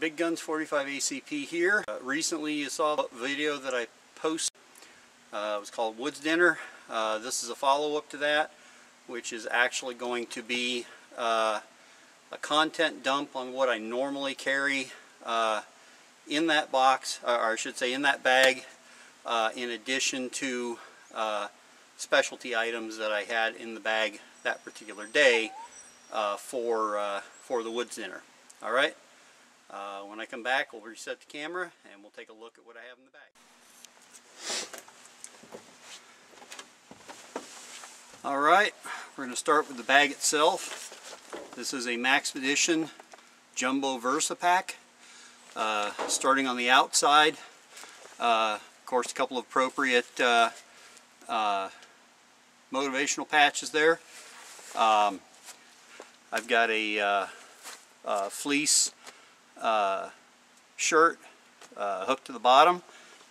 Big Guns 45 ACP here. Recently you saw a video that I posted. It was called Woods Dinner. This is a follow-up to that, which is actually going to be a content dump on what I normally carry in that box, or I should say in that bag, in addition to specialty items that I had in the bag that particular day for the Woods Dinner. Alright? When I come back, we'll reset the camera and we'll take a look at what I have in the bag. Alright, we're going to start with the bag itself. This is a Maxpedition Jumbo Versipack. Starting on the outside, of course a couple of appropriate motivational patches there. I've got a fleece shirt hooked to the bottom,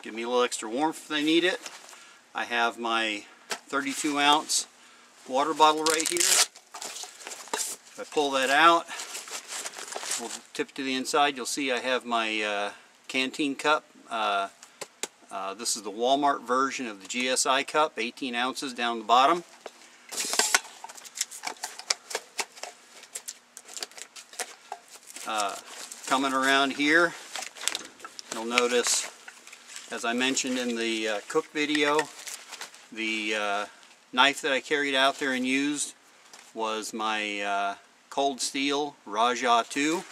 give me a little extra warmth if I need it. I have my 32 ounce water bottle right here. If I pull that out, we'll tip it to the inside, you'll see I have my canteen cup. This is the Walmart version of the GSI cup, 18 ounces down the bottom. Coming around here, you'll notice, as I mentioned in the cook video, the knife that I carried out there and used was my Cold Steel Raja 2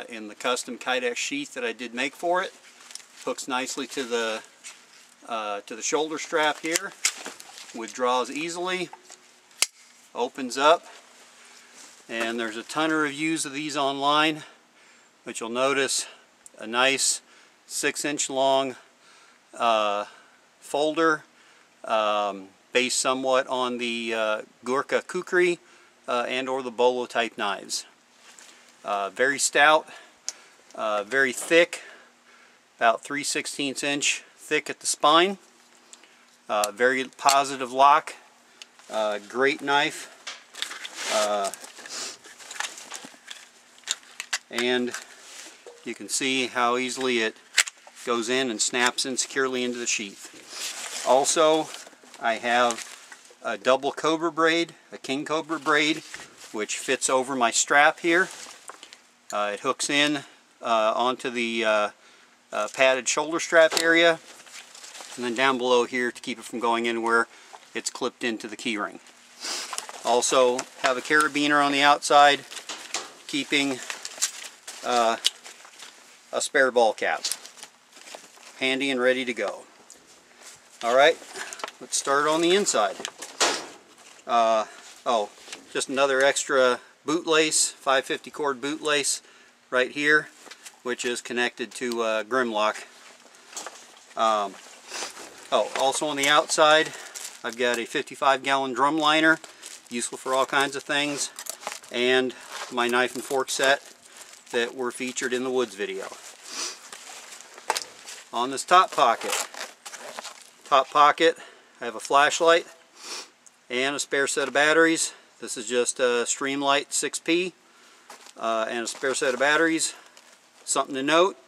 in the custom Kydex sheath that I did make for it. Hooks nicely to the shoulder strap here, withdraws easily, opens up, and there's a ton of reviews of these online, but you'll notice a nice 6-inch long folder based somewhat on the Gurkha kukri and or the bolo type knives. Very stout, very thick, about 3/16 inch thick at the spine. Very positive lock, great knife, and you can see how easily it goes in and snaps in securely into the sheath. Also, I have a double cobra braid, a king cobra braid, which fits over my strap here. It hooks in onto the padded shoulder strap area, and then down below here to keep it from going anywhere, it's clipped into the key ring. Also have a carabiner on the outside, keeping a spare ball cap. Handy and ready to go. Alright, let's start on the inside. Oh, just another extra boot lace, 550 cord boot lace right here, which is connected to Grimlock. Also on the outside, I've got a 55-gallon drum liner, useful for all kinds of things, and my knife and fork set that were featured in the Woods video. On this top pocket, I have a flashlight and a spare set of batteries. This is just a Streamlight 6P and a spare set of batteries. Something to note,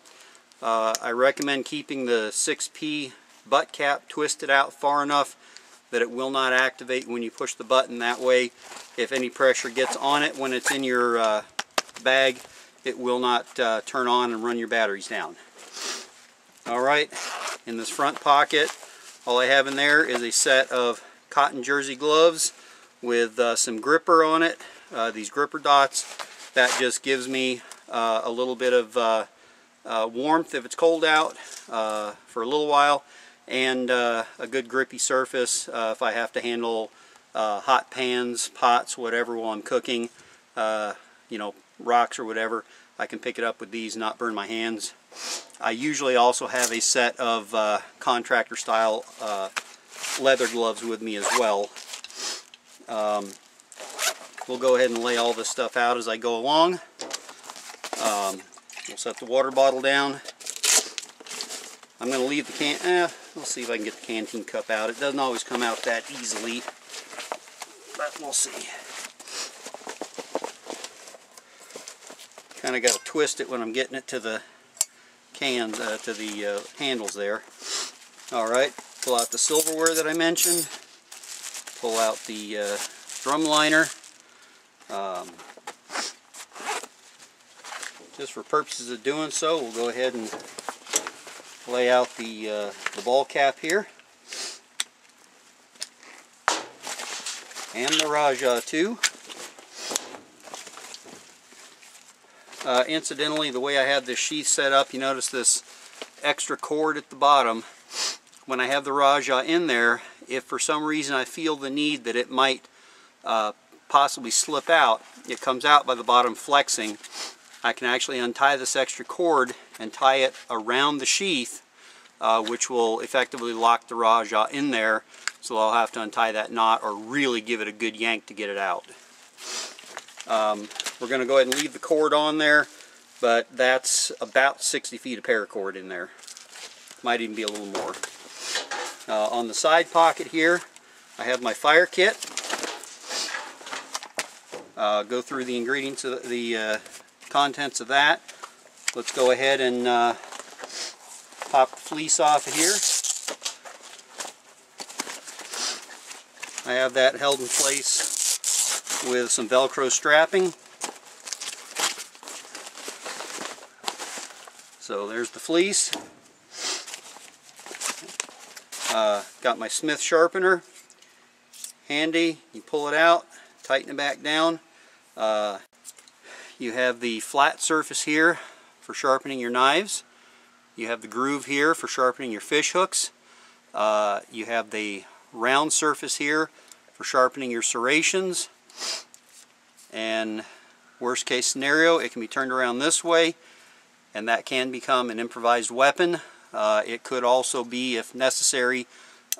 I recommend keeping the 6P butt cap twisted out far enough that it will not activate when you push the button. That way, if any pressure gets on it when it's in your bag, it will not turn on and run your batteries down. Alright, in this front pocket, all I have in there is a set of cotton jersey gloves with some gripper on it, these gripper dots. That just gives me a little bit of warmth if it's cold out for a little while, and a good grippy surface if I have to handle hot pans, pots, whatever while I'm cooking, you know, rocks or whatever. I can pick it up with these and not burn my hands. I usually also have a set of contractor style leather gloves with me as well. We'll go ahead and lay all this stuff out as I go along. We'll set the water bottle down. I'm going to leave the we'll see if I can get the canteen cup out. It doesn't always come out that easily, but we'll see. kind of got to twist it when I'm getting it to the cans, to the handles there. Alright, pull out the silverware that I mentioned. Pull out the drum liner. Just for purposes of doing so, we'll go ahead and lay out the ball cap here. And the Raja too. Incidentally, the way I have this sheath set up, you notice this extra cord at the bottom. When I have the Raja in there, if for some reason I feel the need that it might possibly slip out, it comes out by the bottom flexing. I can actually untie this extra cord and tie it around the sheath, which will effectively lock the Raja in there, so I'll have to untie that knot or really give it a good yank to get it out. We're going to go ahead and leave the cord on there, but that's about 60 feet of paracord in there. Might even be a little more. On the side pocket here, I have my fire kit. Go through the ingredients of the contents of that. Let's go ahead and pop the fleece off of here. I have that held in place with some Velcro strapping. So there's the fleece. Got my Smith sharpener handy. You pull it out, tighten it back down. You have the flat surface here for sharpening your knives. You have the groove here for sharpening your fish hooks. You have the round surface here for sharpening your serrations. And worst case scenario, it can be turned around this way, and that can become an improvised weapon. It could also be, if necessary,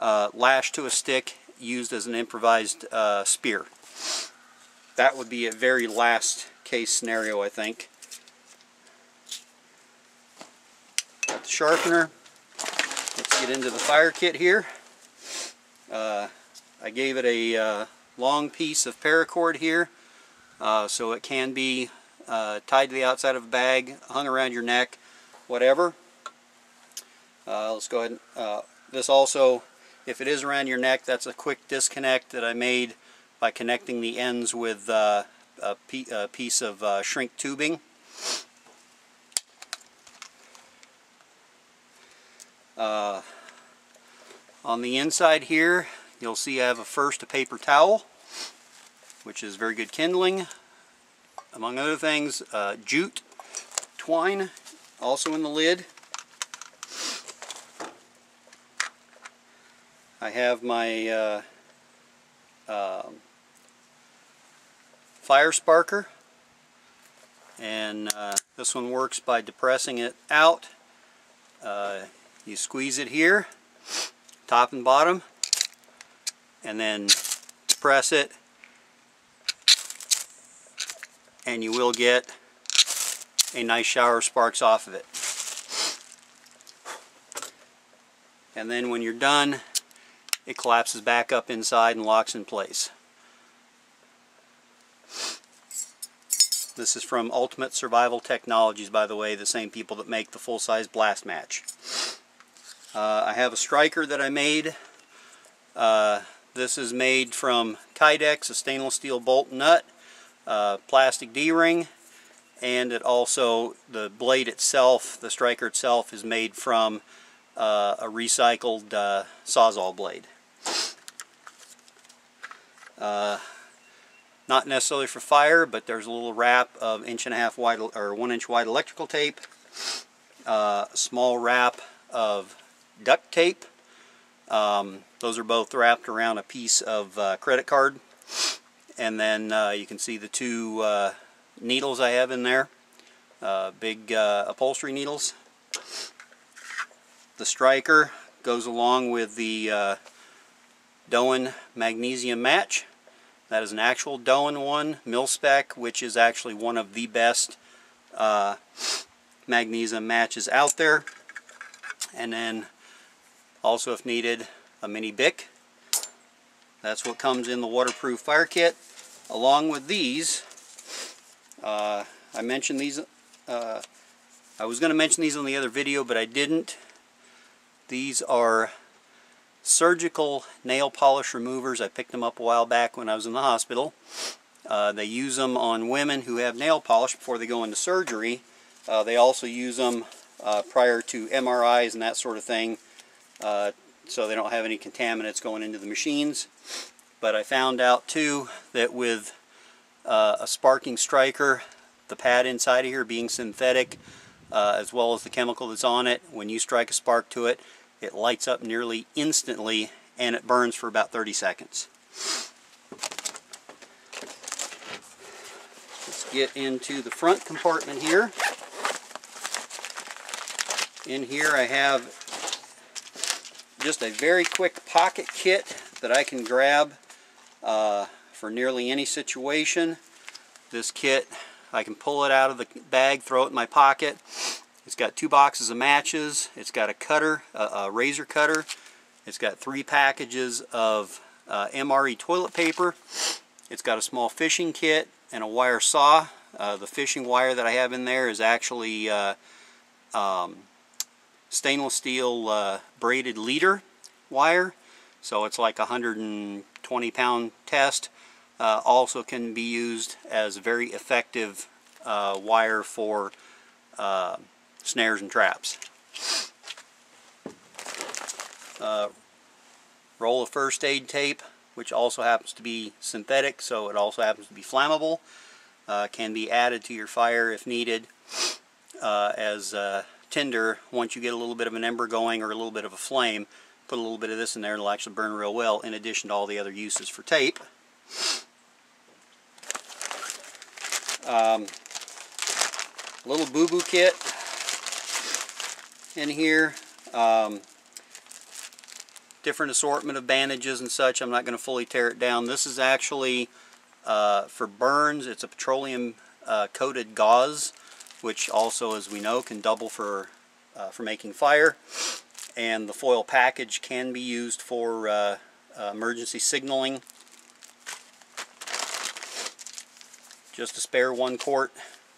lashed to a stick, used as an improvised spear. That would be a very last case scenario, I think. Got the sharpener. Let's get into the fire kit here. I gave it a long piece of paracord here, so it can be tied to the outside of a bag, hung around your neck, whatever. Let's go ahead and, this also, if it is around your neck, that's a quick disconnect that I made by connecting the ends with a piece of shrink tubing. On the inside here, you'll see I have first a paper towel, which is very good kindling. Among other things, jute twine, also in the lid. I have my fire sparker, and this one works by depressing it out. You squeeze it here, top and bottom, and then press it, and you will get a nice shower of sparks off of it. And then when you're done, it collapses back up inside and locks in place. This is from Ultimate Survival Technologies, by the way, the same people that make the full-size blast match. I have a striker that I made. This is made from Kydex, a stainless steel bolt nut, plastic D-ring, and it also, the blade itself, the striker itself, is made from a recycled Sawzall blade. Not necessarily for fire, but there's a little wrap of 1.5 wide or 1 inch wide electrical tape, a small wrap of duct tape. Those are both wrapped around a piece of credit card, and then you can see the two needles I have in there, big upholstery needles. The striker goes along with the Doan magnesium match. That is an actual Doan one, mil-spec, which is actually one of the best magnesium matches out there. And then also, if needed, a mini Bic. That's what comes in the waterproof fire kit. Along with these, I mentioned these I was going to mention these on the other video, but I didn't. These are surgical nail polish removers. I picked them up a while back when I was in the hospital. They use them on women who have nail polish before they go into surgery. They also use them prior to MRIs and that sort of thing, so they don't have any contaminants going into the machines. But I found out too that with a sparking striker, the pad inside of here being synthetic, as well as the chemical that's on it, when you strike a spark to it, it lights up nearly instantly and it burns for about 30 seconds. Let's get into the front compartment here. In here I have just a very quick pocket kit that I can grab for nearly any situation. This kit, I can pull it out of the bag, throw it in my pocket. It's got 2 boxes of matches. It's got a cutter, a razor cutter. It's got 3 packages of MRE toilet paper. It's got a small fishing kit and a wire saw. The fishing wire that I have in there is actually stainless steel braided leader wire. So it's like a 120-pound test. Also can be used as a very effective wire for snares and traps. Roll of first aid tape, which also happens to be synthetic, so it also happens to be flammable. Can be added to your fire if needed as tinder. Once you get a little bit of an ember going or a little bit of a flame, put a little bit of this in there and it'll actually burn real well, in addition to all the other uses for tape. Little boo-boo kit in here. Different assortment of bandages and such. I'm not going to fully tear it down. This is actually for burns. It's a petroleum coated gauze, which also, as we know, can double for making fire. And the foil package can be used for emergency signaling. Just a spare 1-quart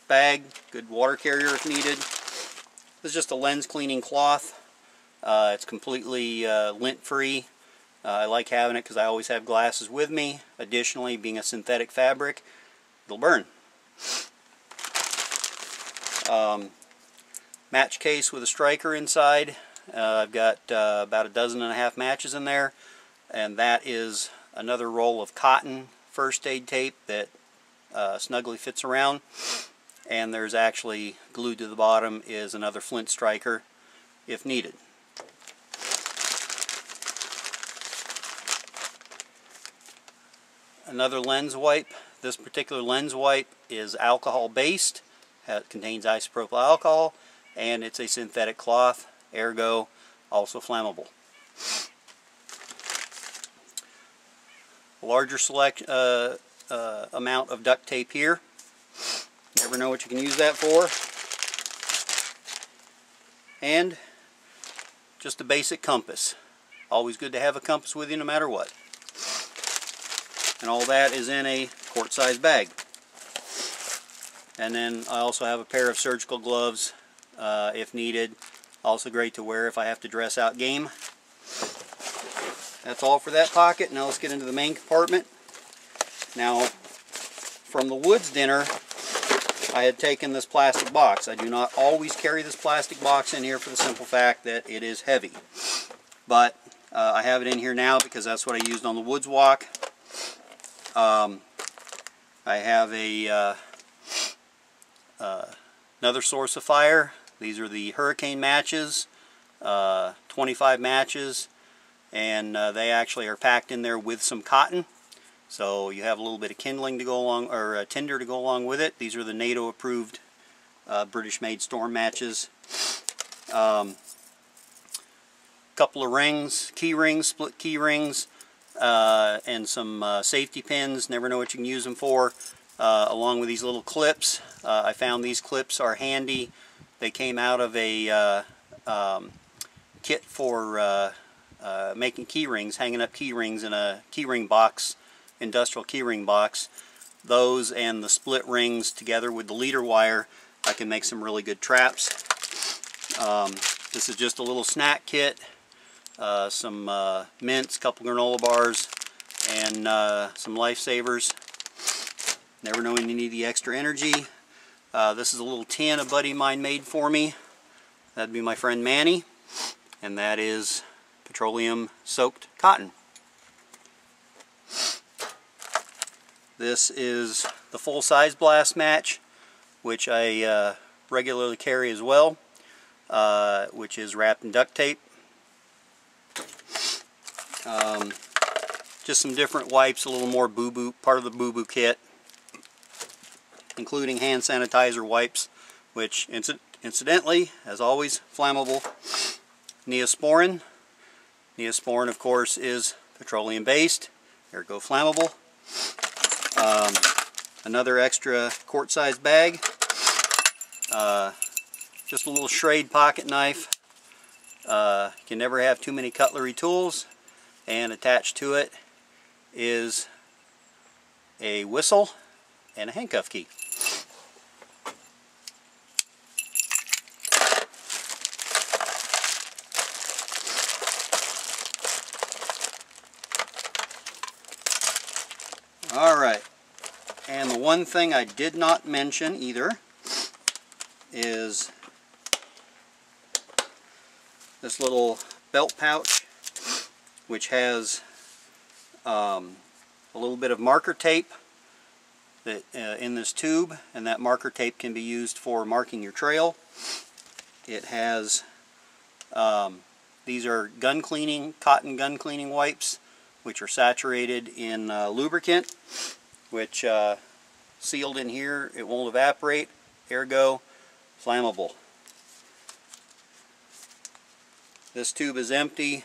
bag, good water carrier if needed. This is just a lens cleaning cloth. It's completely lint free. I like having it because I always have glasses with me. Additionally, being a synthetic fabric, it'll burn. Match case with a striker inside. I've got about 1.5 dozen matches in there, and that is another roll of cotton first aid tape that snugly fits around, and there's actually glued to the bottom is another flint striker if needed. Another lens wipe. This particular lens wipe is alcohol based. It contains isopropyl alcohol, and it's a synthetic cloth, ergo also flammable. A larger amount of duct tape here. Never know what you can use that for. And just a basic compass. Always good to have a compass with you no matter what. And all that is in a quart-sized bag. And then I also have a pair of surgical gloves if needed. Also great to wear if I have to dress out game. That's all for that pocket. Now let's get into the main compartment. Now, from the woods dinner, I had taken this plastic box. I do not always carry this plastic box in here for the simple fact that it is heavy. But I have it in here now because that's what I used on the woods walk. I have another source of fire. These are the hurricane matches, 25 matches, and they actually are packed in there with some cotton. So you have a little bit of kindling to go along, or tinder to go along with it. These are the NATO approved British-made storm matches. Couple of rings, key rings, split key rings, and some safety pins. Never know what you can use them for. Along with these little clips. I found these clips are handy. They came out of a kit for making key rings, hanging up key rings in a key ring box, industrial key ring box. Those and the split rings together with the leader wire I can make some really good traps. This is just a little snack kit, some mints, a couple granola bars, and some lifesavers. Never know when you need the extra energy. This is a little tin a buddy of mine made for me. That'd be my friend Manny, and that is petroleum soaked cotton. This is the full-size blast match, which I regularly carry as well, which is wrapped in duct tape. Just some different wipes, a little more boo-boo, part of the boo-boo kit, including hand sanitizer wipes, which incidentally, as always, flammable. Neosporin. Neosporin, of course, is petroleum based. Ergo flammable. Another extra quart-sized bag. Just a little Schrade pocket knife. You can never have too many cutlery tools. And attached to it is a whistle and a handcuff key. Alright, and the one thing I did not mention either is this little belt pouch, which has a little bit of marker tape that, in this tube, and that marker tape can be used for marking your trail. It has, these are gun cleaning, cotton gun cleaning wipes, which are saturated in lubricant, which sealed in here, it won't evaporate, ergo flammable. This tube is empty.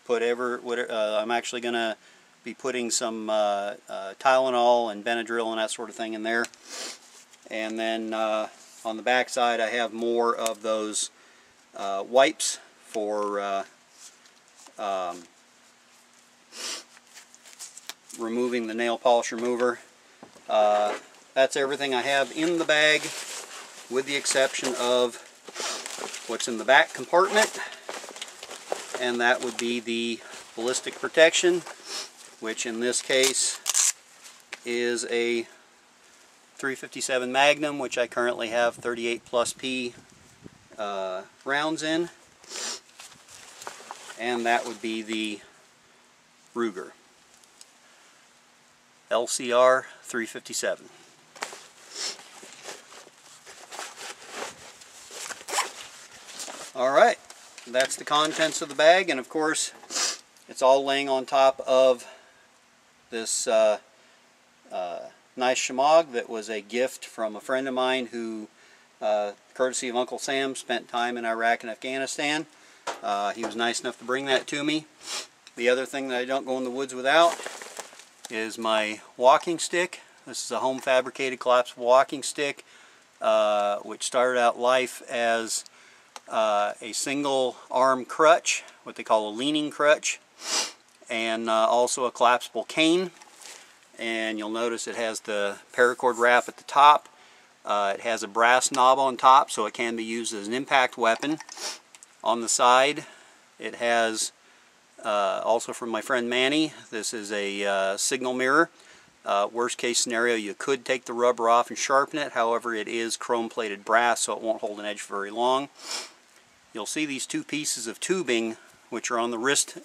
I'm actually going to be putting some Tylenol and Benadryl and that sort of thing in there. And then on the back side I have more of those wipes for removing the nail polish remover. That's everything I have in the bag, with the exception of what's in the back compartment, and that would be the ballistic protection, which in this case is a 357 Magnum, which I currently have 38 plus P rounds in, and that would be the Ruger LCR 357. Alright, that's the contents of the bag, and of course it's all laying on top of this nice shemagh that was a gift from a friend of mine who, courtesy of Uncle Sam, spent time in Iraq and Afghanistan. He was nice enough to bring that to me. The other thing that I don't go in the woods without is my walking stick. This is a home fabricated collapsible walking stick, which started out life as a single arm crutch, what they call a leaning crutch, and also a collapsible cane. And you'll notice it has the paracord wrap at the top. It has a brass knob on top, so it can be used as an impact weapon. On the side it has, also from my friend Manny, this is a signal mirror. Worst case scenario, you could take the rubber off and sharpen it. However, it is chrome plated brass, so it won't hold an edge very long. You'll see these two pieces of tubing which are on the wrist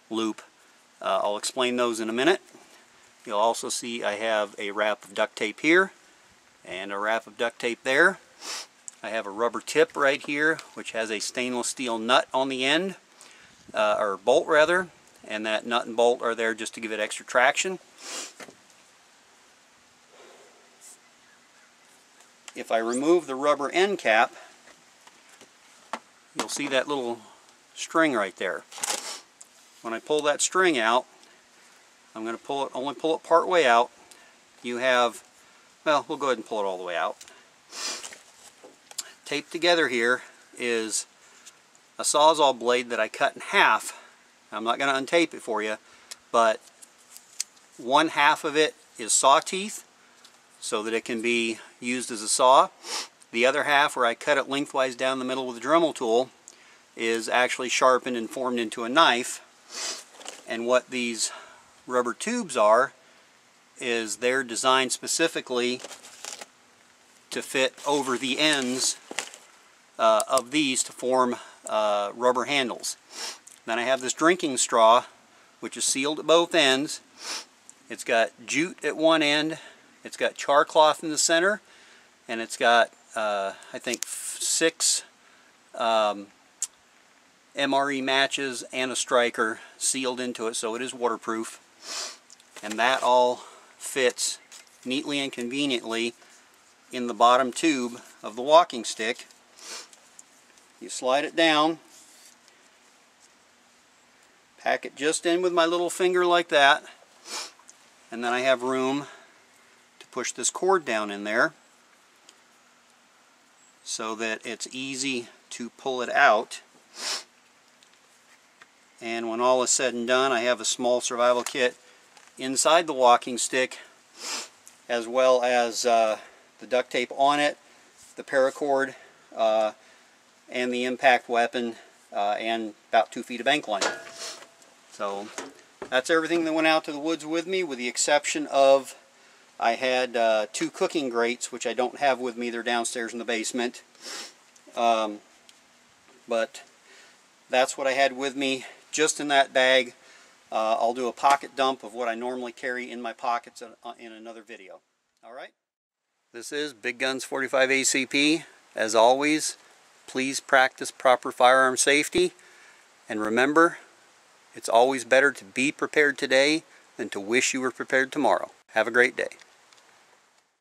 loop. I'll explain those in a minute. You'll also see I have a wrap of duct tape here and a wrap of duct tape there. I have a rubber tip right here which has a stainless steel nut on the end, or bolt rather, and that nut and bolt are there just to give it extra traction. If I remove the rubber end cap, you'll see that little string right there. When I pull that string out, I'm going to only pull it part way out. You have, well, we'll go ahead and pull it all the way out. Taped together here is a Sawzall blade that I cut in half. I'm not going to untape it for you, but one half of it is saw teeth so that it can be used as a saw, The other half, where I cut it lengthwise down the middle with a Dremel tool, is actually sharpened and formed into a knife. And what these rubber tubes are is they're designed specifically to fit over the ends of these to form rubber handles. Then I have this drinking straw, which is sealed at both ends. It's got jute at one end, it's got char cloth in the center, and it's got I think 6 MRE matches and a striker sealed into it, so it is waterproof. And that all fits neatly and conveniently in the bottom tube of the walking stick. You slide it down, pack it just in with my little finger like that, and then I have room to push this cord down in there so that it's easy to pull it out. And when all is said and done, I have a small survival kit inside the walking stick, as well as the duct tape on it, the paracord, and the impact weapon, and about 2 feet of bank line. So that's everything that went out to the woods with me, with the exception of I had 2 cooking grates, which I don't have with me. They're downstairs in the basement. But that's what I had with me just in that bag. I'll do a pocket dump of what I normally carry in my pockets in another video. Alright? This is Big Guns 45 ACP. As always, please practice proper firearm safety. And remember, it's always better to be prepared today than to wish you were prepared tomorrow. Have a great day.